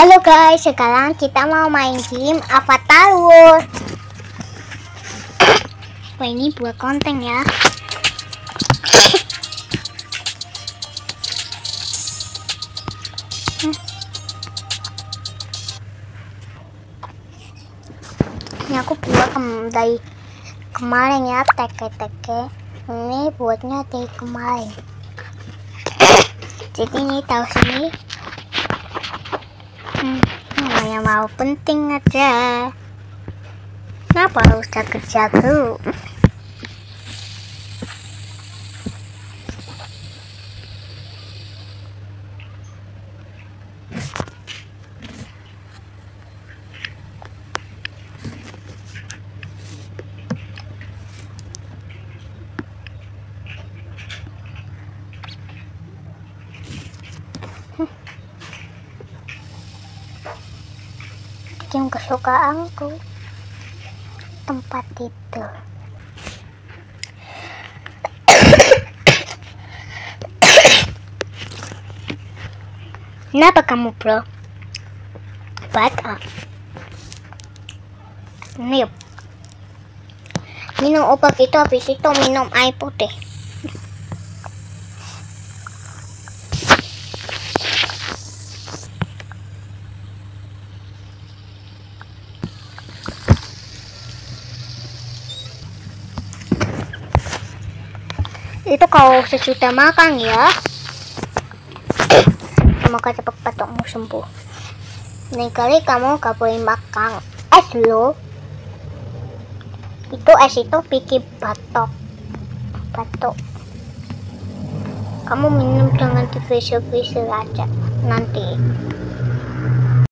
Halo guys, sekarang kita mau main game Avatar World. Ini buat konten ya. Ini aku buat dari kemarin ya, teke-teke. Ini buatnya dari kemarin. Jadi ini tahu sini. Yang mau penting aja. Kenapa harus jago-jago? Game kesukaanku, tempat itu. Kenapa kamu bro? Batal. Nih, minum obat itu, habis itu minum air putih. Itu kalau sesudah makan ya. Semoga cepat batukmu sembuh. Lain kali kamu gak boleh makan es loh. Itu es itu bikin batuk. Kamu minum dengan divisor-visor aja nanti.